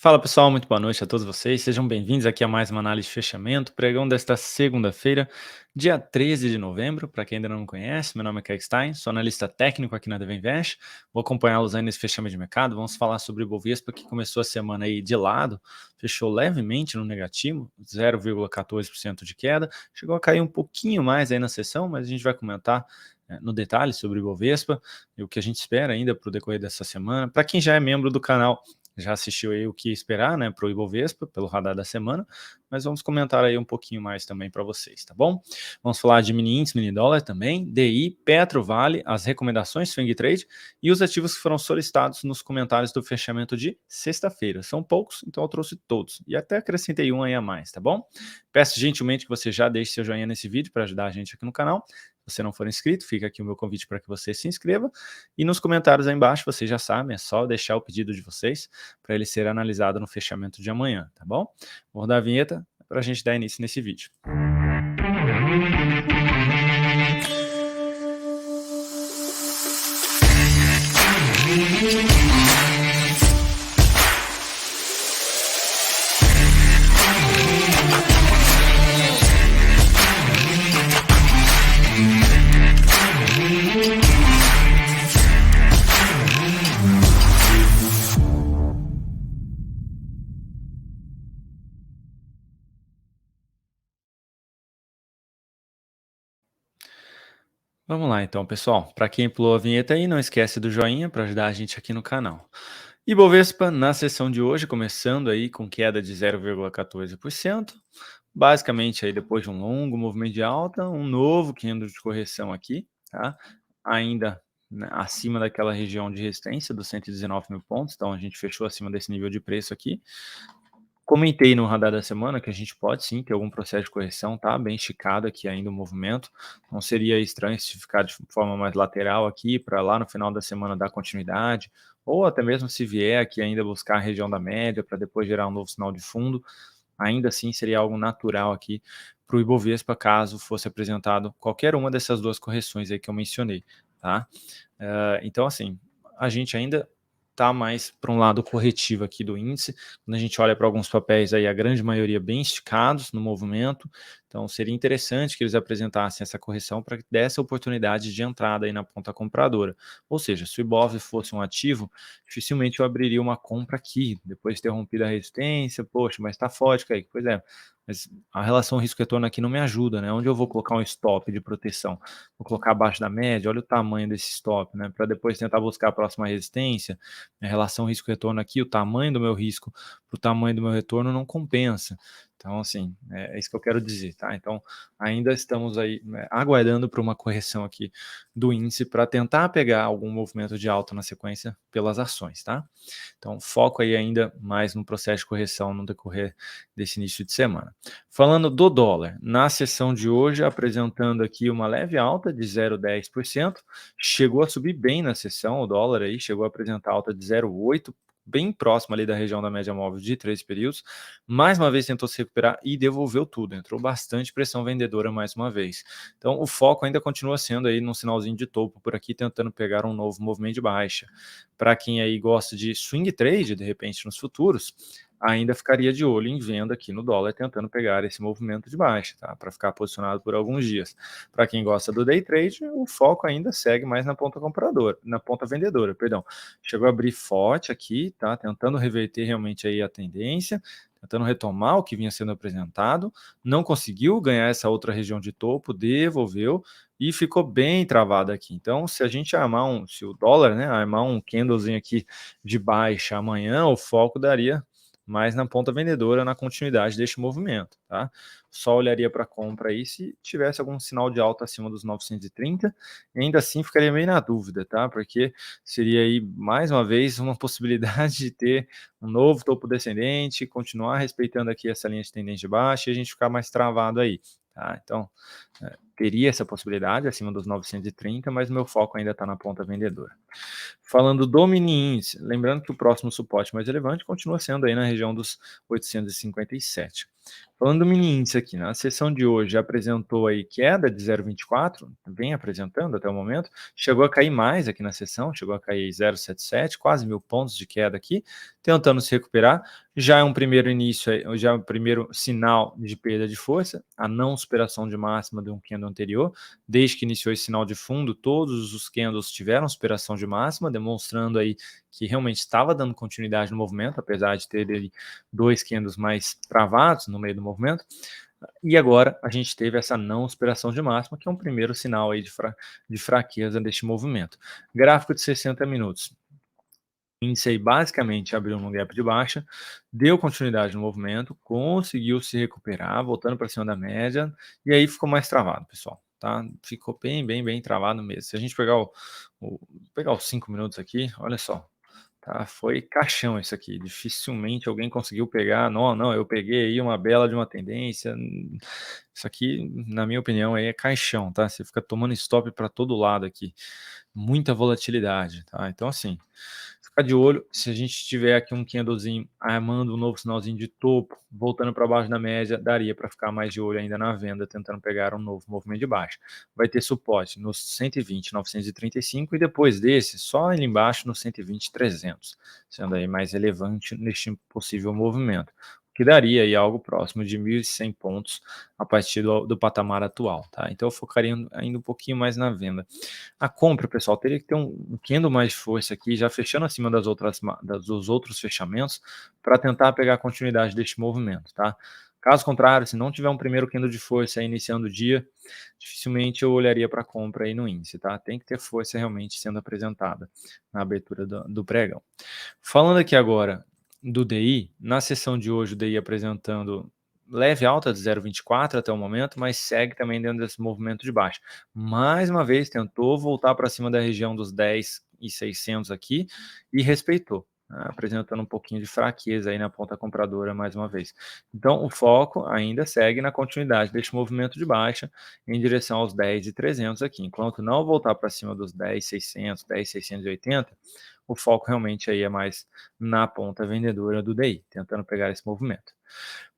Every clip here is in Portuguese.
Fala pessoal, muito boa noite a todos vocês. Sejam bem-vindos aqui a mais uma análise de fechamento, pregão desta segunda-feira, dia 13 de novembro. Para quem ainda não me conhece, meu nome é Kaique Stein, sou analista técnico aqui na Devinvest. Vou acompanhá-los aí nesse fechamento de mercado. Vamos falar sobre o Ibovespa, que começou a semana aí de lado, fechou levemente no negativo, 0,14% de queda. Chegou a cair um pouquinho mais aí na sessão, mas a gente vai comentar no detalhe sobre o Ibovespa e o que a gente espera ainda para o decorrer dessa semana. Para quem já é membro do canal, já assistiu aí o que esperar, né, para o Ibovespa, pelo radar da semana, mas vamos comentar aí um pouquinho mais também para vocês, tá bom? Vamos falar de mini índice, mini dólar também, DI, Petro, Vale, as recomendações swing trade e os ativos que foram solicitados nos comentários do fechamento de sexta-feira. São poucos, então eu trouxe todos e até acrescentei um aí a mais, tá bom? Peço gentilmente que você já deixe seu joinha nesse vídeo para ajudar a gente aqui no canal. Se você não for inscrito, fica aqui o meu convite para que você se inscreva. E nos comentários aí embaixo, vocês já sabem, é só deixar o pedido de vocês para ele ser analisado no fechamento de amanhã, tá bom? Vou rodar a vinheta para a gente dar início nesse vídeo. Vamos lá então, pessoal. Para quem pulou a vinheta aí, não esquece do joinha para ajudar a gente aqui no canal. Ibovespa na sessão de hoje, começando aí com queda de 0,14%, basicamente aí depois de um longo movimento de alta, um novo candle de correção aqui, tá? Ainda né, acima daquela região de resistência dos 119 mil pontos, então a gente fechou acima desse nível de preço aqui. Comentei no radar da semana que a gente pode sim ter algum processo de correção, tá bem esticado aqui ainda o movimento. Não seria estranho se ficar de forma mais lateral aqui para lá no final da semana dar continuidade, ou até mesmo se vier aqui ainda buscar a região da média para depois gerar um novo sinal de fundo, ainda assim seria algo natural aqui para o Ibovespa caso fosse apresentado qualquer uma dessas duas correções aí que eu mencionei, tá? Então assim, a gente ainda tá mais para um lado corretivo aqui do índice. Quando a gente olha para alguns papéis aí, a grande maioria bem esticados no movimento, então seria interessante que eles apresentassem essa correção para que desse a oportunidade de entrada aí na ponta compradora. Ou seja, se o Ibov fosse um ativo, dificilmente eu abriria uma compra aqui, depois de ter rompido a resistência, poxa, mas tá forte, Kaique. Pois é, mas a relação risco-retorno aqui não me ajuda, né? Onde eu vou colocar um stop de proteção? Vou colocar abaixo da média, olha o tamanho desse stop, né? Para depois tentar buscar a próxima resistência, a relação risco-retorno aqui, o tamanho do meu risco para o tamanho do meu retorno não compensa. Então, assim, é isso que eu quero dizer, tá? Então, ainda estamos aí né, aguardando por uma correção aqui do índice para tentar pegar algum movimento de alta na sequência pelas ações, tá? Então, foco aí ainda mais no processo de correção no decorrer desse início de semana. Falando do dólar, na sessão de hoje, apresentando aqui uma leve alta de 0,10%, chegou a subir bem na sessão, o dólar aí chegou a apresentar alta de 0,8%, bem próximo ali da região da média móvel de 3 períodos, mais uma vez tentou se recuperar e devolveu tudo, entrou bastante pressão vendedora mais uma vez. Então o foco ainda continua sendo aí num sinalzinho de topo por aqui, tentando pegar um novo movimento de baixa. Para quem aí gosta de swing trade, de repente nos futuros, ainda ficaria de olho em venda aqui no dólar, tentando pegar esse movimento de baixa, tá? Para ficar posicionado por alguns dias. Para quem gosta do day trade, o foco ainda segue mais na ponta compradora, na ponta vendedora, perdão. Chegou a abrir forte aqui, tá? Tentando reverter realmente aí a tendência, tentando retomar o que vinha sendo apresentado, não conseguiu ganhar essa outra região de topo, devolveu e ficou bem travado aqui. Então, se a gente armar se o dólar, né, armar um candlezinho aqui de baixa amanhã, o foco daria mais na ponta vendedora, na continuidade deste movimento, tá? Só olharia para compra aí se tivesse algum sinal de alta acima dos 930, e ainda assim ficaria meio na dúvida, tá? Porque seria aí, mais uma vez, uma possibilidade de ter um novo topo descendente, continuar respeitando aqui essa linha de tendência de baixa e a gente ficar mais travado aí, tá? Então, teria essa possibilidade acima dos 930, mas meu foco ainda está na ponta vendedora. Falando do mini índice, lembrando que o próximo suporte mais relevante continua sendo aí na região dos 857. Falando do mini índice aqui, na sessão de hoje apresentou aí queda de 0,24, vem apresentando até o momento, chegou a cair mais aqui na sessão, chegou a cair 0,77, quase 1.000 pontos de queda aqui, tentando se recuperar. Já é um primeiro início, já é um primeiro sinal de perda de força, a não superação de máxima de um candle anterior. Desde que iniciou esse sinal de fundo, todos os candles tiveram superação de máxima, demonstrando aí que realmente estava dando continuidade no movimento, apesar de ter ali 2 candles mais travados no meio do movimento. E agora a gente teve essa não superação de máxima, que é um primeiro sinal aí de fraqueza deste movimento. Gráfico de 60 minutos. O índice aí basicamente abriu num gap de baixa, deu continuidade no movimento, conseguiu se recuperar, voltando para cima da média, e aí ficou mais travado, pessoal, tá? Ficou bem travado mesmo. Se a gente pegar pegar os 5 minutos aqui, olha só, tá? Foi caixão isso aqui, dificilmente alguém conseguiu pegar. Não, eu peguei aí uma bela de uma tendência. Isso aqui, na minha opinião, aí é caixão, tá? Você fica tomando stop para todo lado aqui, muita volatilidade, tá? Então, assim, ficar de olho, se a gente tiver aqui um candlezinho armando um novo sinalzinho de topo, voltando para baixo da média, daria para ficar mais de olho ainda na venda, tentando pegar um novo movimento de baixa. Vai ter suporte nos 120, 935 e depois desse, só ali embaixo no 120, 300, sendo aí mais relevante neste possível movimento, que daria aí algo próximo de 1.100 pontos a partir do patamar atual, tá? Então eu focaria ainda um pouquinho mais na venda. A compra, pessoal, teria que ter um candle mais de força aqui, já fechando acima dos outros fechamentos, para tentar pegar a continuidade deste movimento, tá? Caso contrário, se não tiver um primeiro candle de força aí iniciando o dia, dificilmente eu olharia para compra aí no índice, tá? Tem que ter força realmente sendo apresentada na abertura do pregão. Falando aqui agora do DI, na sessão de hoje o DI apresentando leve alta de 0,24 até o momento, mas segue também dentro desse movimento de baixa. Mais uma vez tentou voltar para cima da região dos 10.600 aqui e respeitou, né, apresentando um pouquinho de fraqueza aí na ponta compradora mais uma vez. Então o foco ainda segue na continuidade deste movimento de baixa em direção aos 10.300 aqui. Enquanto não voltar para cima dos 10.600, 10.680, o foco realmente aí é mais na ponta vendedora do DI, tentando pegar esse movimento.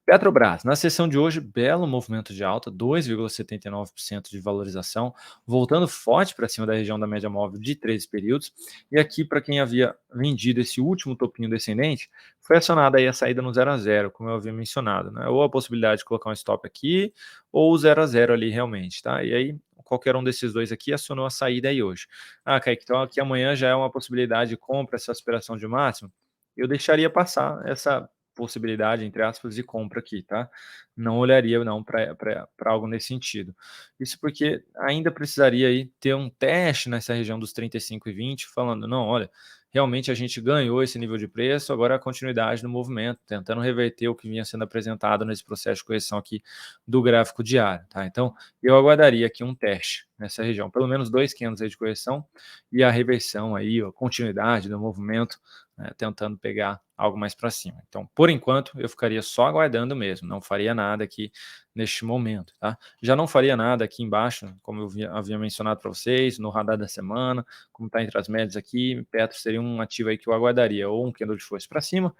Petrobras, na sessão de hoje, belo movimento de alta, 2,79% de valorização, voltando forte para cima da região da média móvel de 13 períodos. E aqui, para quem havia vendido esse último topinho descendente, foi acionada aí a saída no 0 a 0, como eu havia mencionado, né? Ou a possibilidade de colocar um stop aqui, ou o 0 a 0 ali realmente, tá? E aí, qualquer um desses dois aqui acionou a saída aí hoje. Ah, Kaique, então aqui amanhã já é uma possibilidade de compra, essa aspiração de máximo. Eu deixaria passar essa possibilidade, entre aspas, de compra aqui, tá? Não olharia não para algo nesse sentido. Isso porque ainda precisaria aí ter um teste nessa região dos 35,20, falando, não, olha, realmente a gente ganhou esse nível de preço, agora a continuidade no movimento, tentando reverter o que vinha sendo apresentado nesse processo de correção aqui do gráfico diário, tá? Então, eu aguardaria aqui um teste nessa região, pelo menos 2 candles aí de correção e a reversão aí, a continuidade do movimento, né, tentando pegar algo mais para cima. Então, por enquanto, eu ficaria só aguardando mesmo, não faria nada aqui neste momento, tá? Já não faria nada aqui embaixo, como eu havia mencionado para vocês, no radar da semana, como está entre as médias aqui, Petro seria um ativo aí que eu aguardaria, ou um candle de força para cima,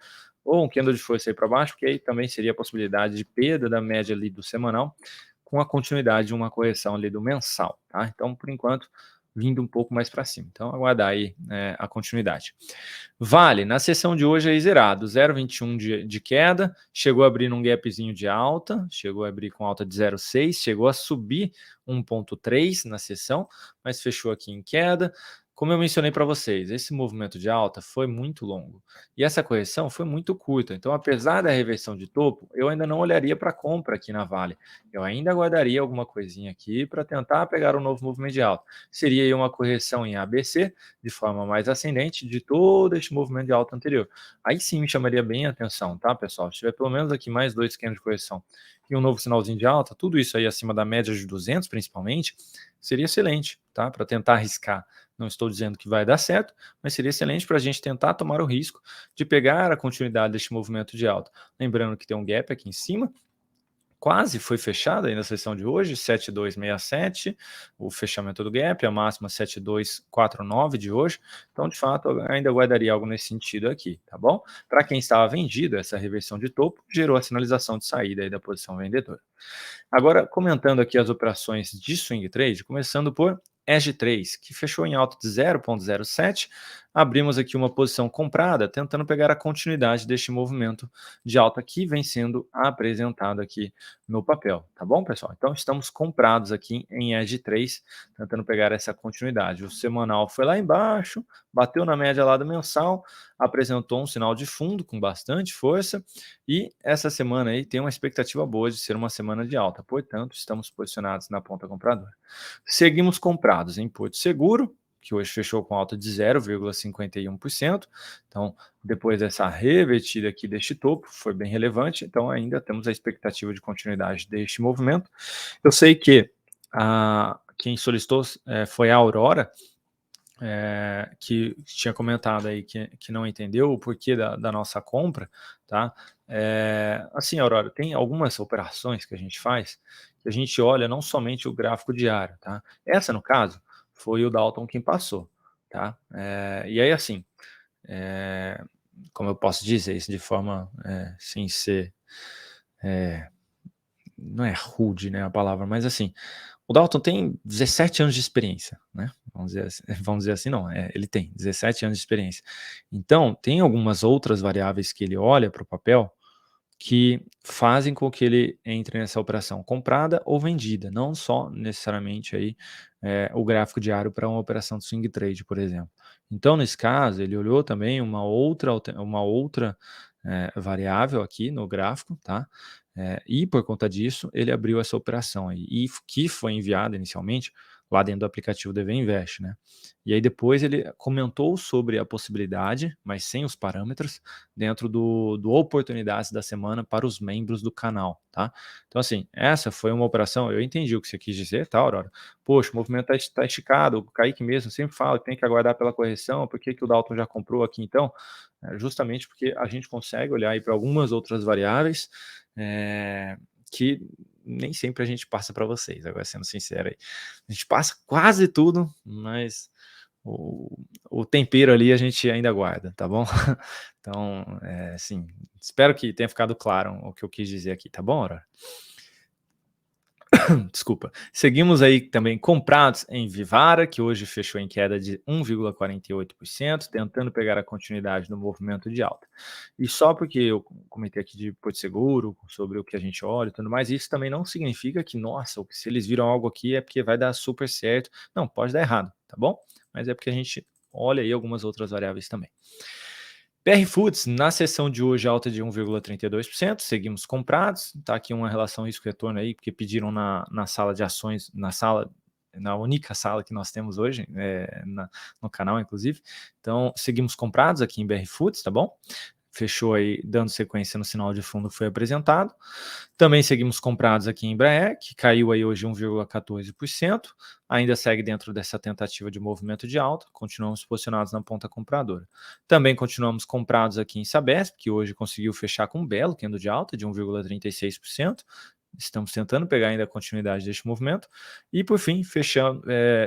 ou um candle de força aí para baixo, que aí também seria a possibilidade de perda da média ali do semanal, com a continuidade de uma correção ali do mensal, tá? Então, por enquanto, vindo um pouco mais para cima. Então, aguardar aí a continuidade. Vale, na sessão de hoje aí zerado, 0,21 de queda, chegou a abrir num gapzinho de alta, chegou a abrir com alta de 0,6, chegou a subir 1,3 na sessão, mas fechou aqui em queda. Como eu mencionei para vocês, esse movimento de alta foi muito longo e essa correção foi muito curta. Então, apesar da reversão de topo, eu ainda não olharia para compra aqui na Vale. Eu ainda aguardaria alguma coisinha aqui para tentar pegar um novo movimento de alta. Seria aí uma correção em ABC, de forma mais ascendente, de todo este movimento de alta anterior. Aí sim me chamaria bem a atenção, tá, pessoal? Se tiver pelo menos aqui mais 2 candles de correção e um novo sinalzinho de alta, tudo isso aí acima da média de 200 principalmente, seria excelente, tá? Para tentar arriscar. Não estou dizendo que vai dar certo, mas seria excelente para a gente tentar tomar o risco de pegar a continuidade deste movimento de alta. Lembrando que tem um gap aqui em cima, quase foi fechada aí na sessão de hoje, 7267, o fechamento do gap, a máxima 7249 de hoje. Então, de fato, ainda guardaria algo nesse sentido aqui, tá bom? Para quem estava vendido, essa reversão de topo gerou a sinalização de saída aí da posição vendedora. Agora, comentando aqui as operações de swing trade, começando por EG3, que fechou em alta de 0,07, abrimos aqui uma posição comprada, tentando pegar a continuidade deste movimento de alta que vem sendo apresentado aqui no papel, tá bom, pessoal? Então, estamos comprados aqui em EG3, tentando pegar essa continuidade. O semanal foi lá embaixo, bateu na média lá do mensal, apresentou um sinal de fundo com bastante força, e essa semana aí tem uma expectativa boa de ser uma semana de alta, portanto, estamos posicionados na ponta compradora. Seguimos comprados em Porto Seguro, que hoje fechou com alta de 0,51%. Então, depois dessa revertida aqui deste topo, foi bem relevante. Então, ainda temos a expectativa de continuidade deste movimento. Eu sei que quem solicitou foi a Aurora, que tinha comentado aí que não entendeu o porquê da nossa compra, tá? Assim, Aurora, tem algumas operações que a gente faz que a gente olha não somente o gráfico diário, tá? Essa, no caso, foi o Dalton quem passou, tá? E aí, assim, como eu posso dizer isso de forma sem ser, não é rude, né, a palavra, mas assim, o Dalton tem 17 anos de experiência, né? Vamos dizer assim, não, ele tem 17 anos de experiência. Então, tem algumas outras variáveis que ele olha para o papel que fazem com que ele entre nessa operação comprada ou vendida, não só necessariamente aí, o gráfico diário para uma operação de swing trade, por exemplo. Então, nesse caso, ele olhou também uma outra variável aqui no gráfico, tá? E por conta disso, ele abriu essa operação aí, e que foi enviada inicialmente lá dentro do aplicativo DV Invest, né? E aí depois ele comentou sobre a possibilidade, mas sem os parâmetros, dentro do oportunidades da semana para os membros do canal, tá? Então, assim, essa foi uma operação, eu entendi o que você quis dizer, tá, Aurora? Poxa, o movimento tá esticado, o Kaique mesmo sempre fala que tem que aguardar pela correção, por que o Dalton já comprou aqui então? Justamente porque a gente consegue olhar aí para algumas outras variáveis que nem sempre a gente passa para vocês, agora sendo sincero aí. A gente passa quase tudo, mas o, o tempero ali a gente ainda guarda, tá bom? Então, assim, espero que tenha ficado claro o que eu quis dizer aqui, tá bom, Aurora? Desculpa. Seguimos aí também comprados em Vivara, que hoje fechou em queda de 1,48%, tentando pegar a continuidade do movimento de alta. E só porque eu comentei aqui de Porto Seguro, sobre o que a gente olha e tudo mais, isso também não significa que, nossa, se eles viram algo aqui é porque vai dar super certo. Não, pode dar errado, tá bom? Mas é porque a gente olha aí algumas outras variáveis também. BR Foods, na sessão de hoje, alta de 1,32%, seguimos comprados, tá aqui uma relação risco-retorno aí, porque pediram na sala de ações, na única sala que nós temos hoje, no canal, inclusive. Então, seguimos comprados aqui em BR Foods, tá bom? Fechou aí, dando sequência no sinal de fundo que foi apresentado. Também seguimos comprados aqui em Embraer, que caiu aí hoje 1,14%, ainda segue dentro dessa tentativa de movimento de alta, continuamos posicionados na ponta compradora. Também continuamos comprados aqui em Sabesp, que hoje conseguiu fechar com um belo candle de alta de 1,36%, estamos tentando pegar ainda a continuidade deste movimento. E por fim,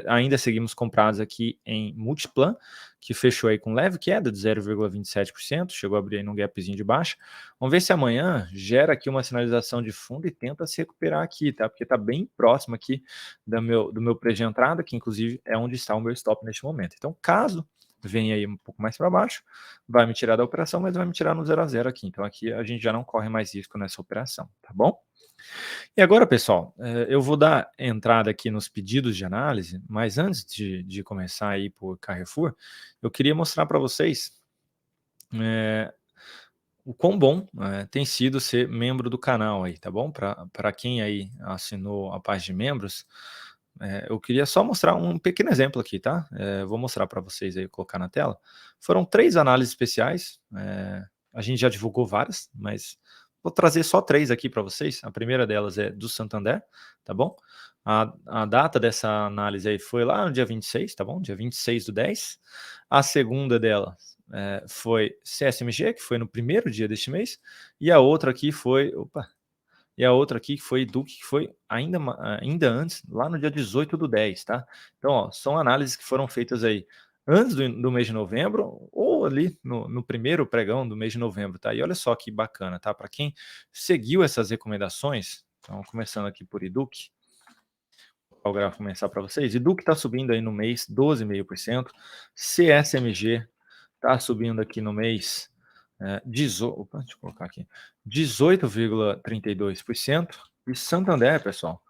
ainda seguimos comprados aqui em Multiplan, que fechou aí com leve queda de 0,27%, chegou a abrir aí num gapzinho de baixa. Vamos ver se amanhã gera aqui uma sinalização de fundo e tenta se recuperar aqui, tá? Porque tá bem próximo aqui do meu preço de entrada, que inclusive é onde está o meu stop neste momento. Então, caso venha aí um pouco mais para baixo, vai me tirar da operação, mas vai me tirar no 0 a 0 aqui. Então, aqui a gente já não corre mais risco nessa operação, tá bom? E agora, pessoal, eu vou dar entrada aqui nos pedidos de análise, mas antes de começar aí por Carrefour, eu queria mostrar para vocês o quão bom tem sido ser membro do canal aí, tá bom? Para quem aí assinou a página de membros, eu queria só mostrar um pequeno exemplo aqui, tá? Vou mostrar para vocês aí, colocar na tela. Foram 3 análises especiais, a gente já divulgou várias, mas vou trazer só 3 aqui para vocês. A primeira delas é do Santander, tá bom? A data dessa análise aí foi lá no dia 26, tá bom? Dia 26/10. A segunda delas foi CSMG, que foi no primeiro dia deste mês, e a outra aqui foi, e a outra aqui que foi Duque, que foi ainda antes, lá no dia 18/10, tá? Então, ó, são análises que foram feitas aí antes do mês de novembro ou ali no primeiro pregão do mês de novembro, tá? E olha só que bacana, tá? Para quem seguiu essas recomendações, então começando aqui por Iduc, o gráfico começar para vocês. Iduc está subindo aí no mês 12,5%, CSMG está subindo aqui no mês deixa eu colocar aqui, 18,32%, e Santander, pessoal,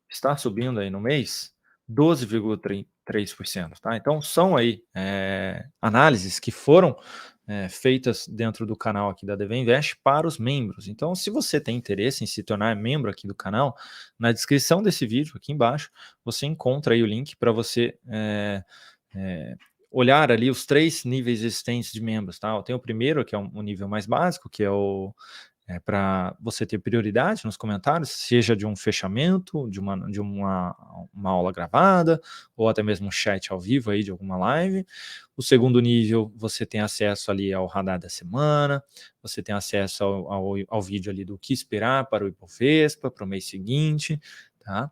está subindo aí no mês 12,3%, tá? Então são aí análises que foram feitas dentro do canal aqui da DV Invest para os membros. Então, se você tem interesse em se tornar membro aqui do canal, na descrição desse vídeo aqui embaixo, você encontra aí o link para você olhar ali os 3 níveis existentes de membros, tá? Eu tenho o primeiro, que é um nível mais básico, que é para você ter prioridade nos comentários, seja de um fechamento, de uma aula gravada, ou até mesmo um chat ao vivo aí de alguma live. O segundo nível, você tem acesso ali ao radar da semana, você tem acesso ao vídeo ali do que esperar para o Ibovespa, para o mês seguinte, tá?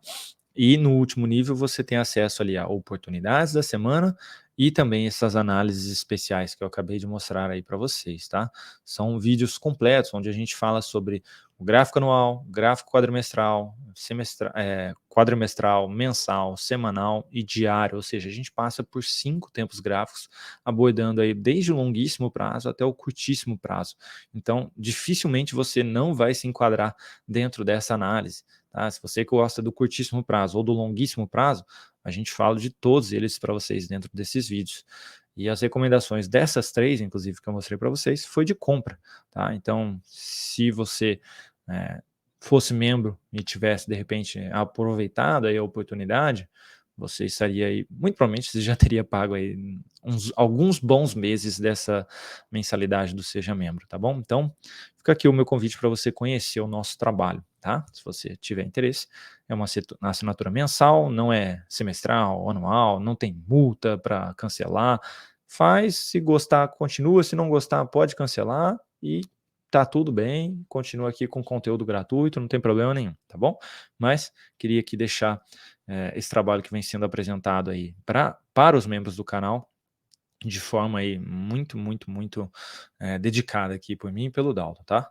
E no último nível você tem acesso ali a oportunidades da semana e também essas análises especiais que eu acabei de mostrar aí para vocês, tá? São vídeos completos onde a gente fala sobre o gráfico anual, gráfico quadrimestral, quadrimestral, mensal, semanal e diário, ou seja, a gente passa por 5 tempos gráficos abordando aí desde o longuíssimo prazo até o curtíssimo prazo. Então, dificilmente você não vai se enquadrar dentro dessa análise. Tá? Se você gosta do curtíssimo prazo ou do longuíssimo prazo, a gente fala de todos eles para vocês dentro desses vídeos. E as recomendações dessas 3, inclusive, que eu mostrei para vocês, foi de compra. Tá? Então, se você fosse membro e tivesse, de repente, aproveitado aí a oportunidade, você estaria aí, muito provavelmente você já teria pago aí alguns bons meses dessa mensalidade do Seja Membro, tá bom? Então, fica aqui o meu convite para você conhecer o nosso trabalho, tá? Se você tiver interesse, é uma assinatura mensal, não é semestral, anual, não tem multa para cancelar. Faz, se gostar, continua, se não gostar, pode cancelar e tá tudo bem, continua aqui com conteúdo gratuito, não tem problema nenhum, tá bom? Mas queria aqui deixar esse trabalho que vem sendo apresentado aí para os membros do canal de forma aí muito dedicada aqui por mim e pelo Dalton, tá?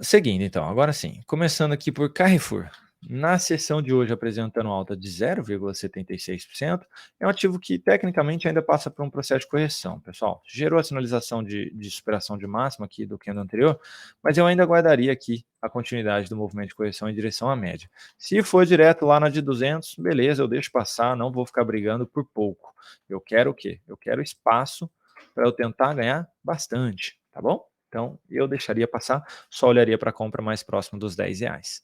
Seguindo então, agora sim, começando aqui por Carrefour. Na sessão de hoje apresentando alta de 0,76%, é um ativo que tecnicamente ainda passa por um processo de correção, pessoal. Gerou a sinalização de superação de máxima aqui do candle anterior, mas eu ainda guardaria aqui a continuidade do movimento de correção em direção à média. Se for direto lá na de 200, beleza, eu deixo passar, não vou ficar brigando por pouco. Eu quero o quê? Eu quero espaço para eu tentar ganhar bastante, tá bom? Então, eu deixaria passar, só olharia para a compra mais próximo dos R$10.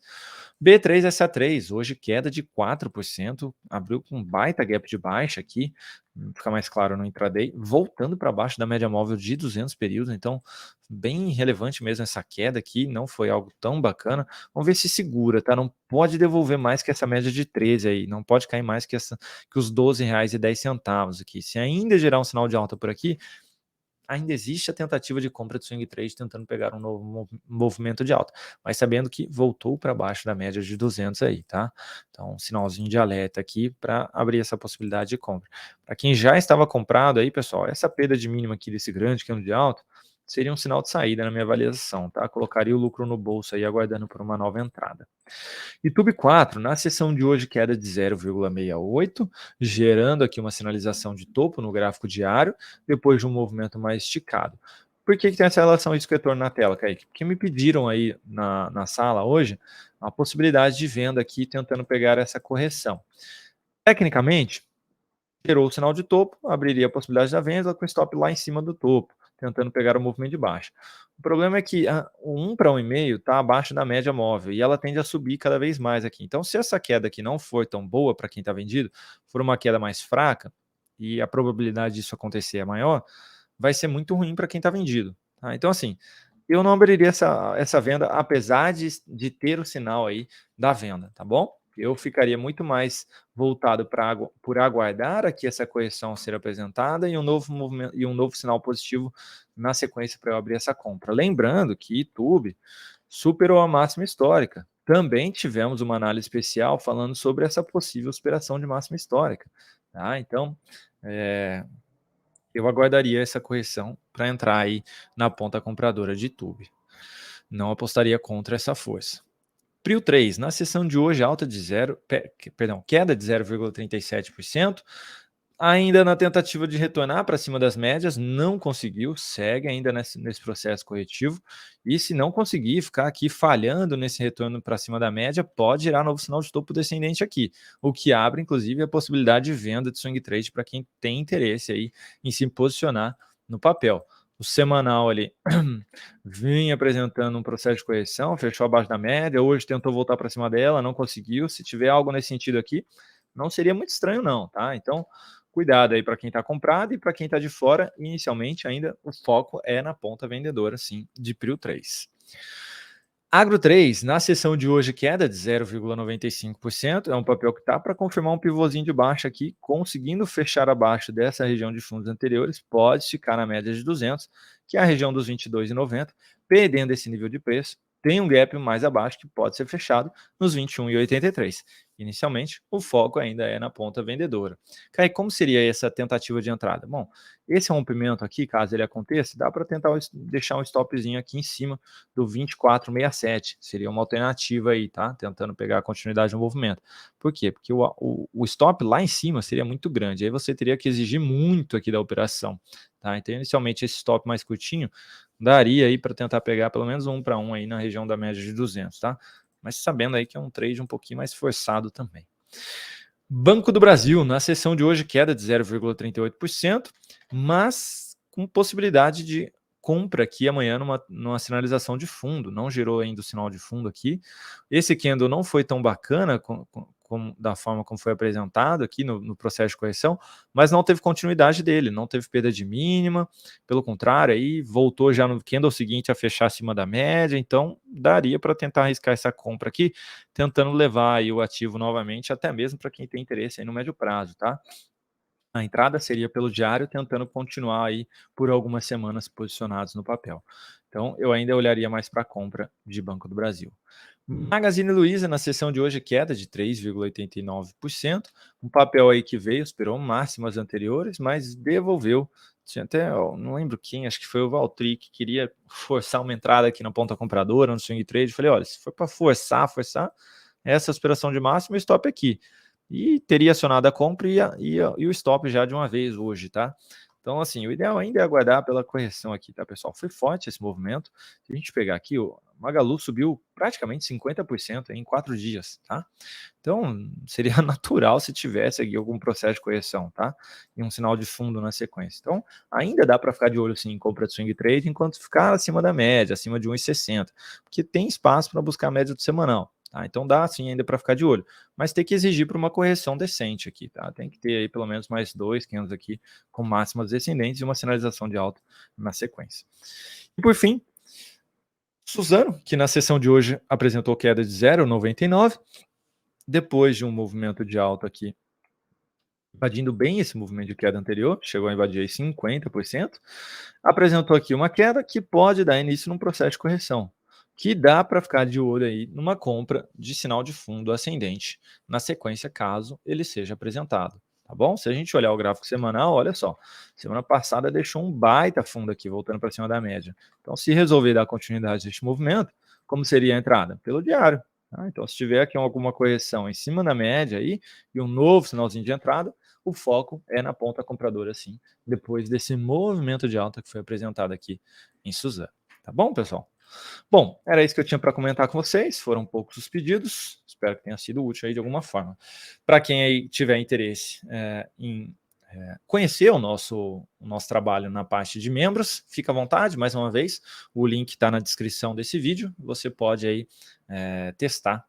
B3SA3, hoje queda de 4%, abriu com um baita gap de baixa aqui, fica mais claro no intraday, voltando para baixo da média móvel de 200 períodos, então bem relevante mesmo essa queda aqui, não foi algo tão bacana. Vamos ver se segura, tá? Não pode devolver mais que essa média de 13 aí, não pode cair mais que os R$12,10 aqui. Se ainda gerar um sinal de alta por aqui, ainda existe a tentativa de compra de swing trade tentando pegar um novo movimento de alta, mas sabendo que voltou para baixo da média de 200 aí, tá? Então, um sinalzinho de alerta aqui para abrir essa possibilidade de compra. Para quem já estava comprado aí, pessoal, essa perda de mínima aqui desse grande candle de alta seria um sinal de saída na minha avaliação, tá? Colocaria o lucro no bolso aí, aguardando por uma nova entrada. YouTube 4, na sessão de hoje, queda de 0,68, gerando aqui uma sinalização de topo no gráfico diário, depois de um movimento mais esticado. Por que tem essa relação risco-retorno na tela, Kaique? Porque me pediram aí na sala hoje a possibilidade de venda aqui, tentando pegar essa correção. Tecnicamente, gerou o sinal de topo, abriria a possibilidade da venda com stop lá em cima do topo, tentando pegar o movimento de baixa. O problema é que o 1 para 1,5 está abaixo da média móvel e ela tende a subir cada vez mais aqui. Então, se essa queda aqui não for tão boa para quem está vendido, for uma queda mais fraca e a probabilidade disso acontecer é maior, vai ser muito ruim para quem está vendido. Tá? Então, assim, eu não abriria essa venda, apesar de ter o sinal aí da venda, tá bom? Eu ficaria muito mais voltado por aguardar aqui essa correção ser apresentada e um novo movimento e um novo sinal positivo na sequência para eu abrir essa compra. Lembrando que YouTube superou a máxima histórica. Também tivemos uma análise especial falando sobre essa possível superação de máxima histórica, tá? Então, eu aguardaria essa correção para entrar aí na ponta compradora de YouTube. Não apostaria contra essa força. Prio 3, na sessão de hoje, alta de queda de 0,37%, ainda na tentativa de retornar para cima das médias, não conseguiu, segue ainda nesse processo corretivo, e se não conseguir ficar aqui falhando nesse retorno para cima da média, pode gerar novo sinal de topo descendente aqui, o que abre, inclusive, a possibilidade de venda de swing trade para quem tem interesse aí em se posicionar no papel. O semanal ali vinha apresentando um processo de correção, fechou abaixo da média, hoje tentou voltar para cima dela, não conseguiu. Se tiver algo nesse sentido aqui, não seria muito estranho não, tá? Então, cuidado aí para quem está comprado e para quem está de fora, inicialmente ainda o foco é na ponta vendedora, sim, de Prio 3. Agro 3, na sessão de hoje, queda de 0,95%, é um papel que está para confirmar um pivôzinho de baixa aqui, conseguindo fechar abaixo dessa região de fundos anteriores, pode ficar na média de 200, que é a região dos 22,90, perdendo esse nível de preço, tem um gap mais abaixo que pode ser fechado nos 21,83. Inicialmente, o foco ainda é na ponta vendedora. Kai, como seria essa tentativa de entrada? Bom, esse rompimento aqui, caso ele aconteça, dá para tentar deixar um stopzinho aqui em cima do 24,67. Seria uma alternativa aí, tá? Tentando pegar a continuidade do movimento. Por quê? Porque o stop lá em cima seria muito grande. Aí você teria que exigir muito aqui da operação, tá? Então, inicialmente, esse stop mais curtinho daria aí para tentar pegar pelo menos 1 para 1 aí na região da média de 200, tá? Mas sabendo aí que é um trade um pouquinho mais forçado também. Banco do Brasil, na sessão de hoje, queda de 0,38%, mas com possibilidade de compra aqui amanhã numa sinalização de fundo, não gerou ainda o sinal de fundo aqui. Esse candle não foi tão bacana da forma como foi apresentado aqui no processo de correção, mas não teve continuidade dele, não teve perda de mínima, pelo contrário, aí voltou já no candle seguinte a fechar acima da média, então daria para tentar arriscar essa compra aqui, tentando levar aí o ativo novamente, até mesmo para quem tem interesse aí no médio prazo, tá? A entrada seria pelo diário, tentando continuar aí por algumas semanas posicionados no papel. Então, eu ainda olharia mais para a compra de Banco do Brasil. Magazine Luiza, na sessão de hoje, queda de 3,89%. Um papel aí que veio, esperou máximas anteriores, mas devolveu. Tinha até, ó, não lembro quem, acho que foi o Valtri, que queria forçar uma entrada aqui na ponta compradora, no swing trade. Falei, olha, se for para forçar, essa aspiração de máximo, stop aqui. E teria acionado a compra e o stop já de uma vez hoje, tá? Então, assim, o ideal ainda é aguardar pela correção aqui, tá, pessoal? Foi forte esse movimento. Se a gente pegar aqui, o Magalu subiu praticamente 50% em 4 dias, tá? Então, seria natural se tivesse aqui algum processo de correção, tá? E um sinal de fundo na sequência. Então, ainda dá para ficar de olho, sim, em compra de swing trade, enquanto ficar acima da média, acima de 1,60, porque tem espaço para buscar a média do semanal. Tá? Então dá sim ainda para ficar de olho, mas tem que exigir para uma correção decente aqui, tá? Tem que ter aí pelo menos mais 2 candles aqui com máximas descendentes e uma sinalização de alta na sequência. E por fim, Suzano, que na sessão de hoje apresentou queda de 0,99, depois de um movimento de alta aqui, invadindo bem esse movimento de queda anterior, chegou a invadir aí 50%, apresentou aqui uma queda que pode dar início num processo de correção, que dá para ficar de olho aí numa compra de sinal de fundo ascendente na sequência, caso ele seja apresentado, tá bom? Se a gente olhar o gráfico semanal, olha só, semana passada deixou um baita fundo aqui, voltando para cima da média. Então, se resolver dar continuidade a este movimento, como seria a entrada? Pelo diário. Tá? Então, se tiver aqui alguma correção em cima da média aí, e um novo sinalzinho de entrada, o foco é na ponta compradora, sim, depois desse movimento de alta que foi apresentado aqui em Suzano. Tá bom, pessoal? Bom, era isso que eu tinha para comentar com vocês. Foram poucos os pedidos. Espero que tenha sido útil aí de alguma forma. Para quem aí tiver interesse em conhecer o nosso trabalho na parte de membros, fica à vontade, mais uma vez. O link está na descrição desse vídeo. Você pode aí testar.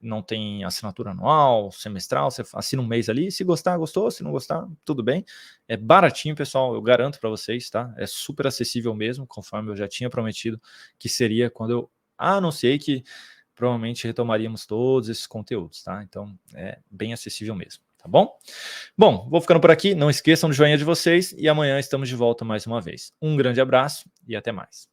Não tem assinatura anual, semestral, você assina um mês ali, se gostar, gostou, se não gostar, tudo bem. É baratinho, pessoal, eu garanto para vocês, tá? É super acessível mesmo, conforme eu já tinha prometido que seria quando eu anunciei que provavelmente retomaríamos todos esses conteúdos, tá? Então, é bem acessível mesmo, tá bom? Bom, vou ficando por aqui, não esqueçam do joinha de vocês e amanhã estamos de volta mais uma vez. Um grande abraço e até mais.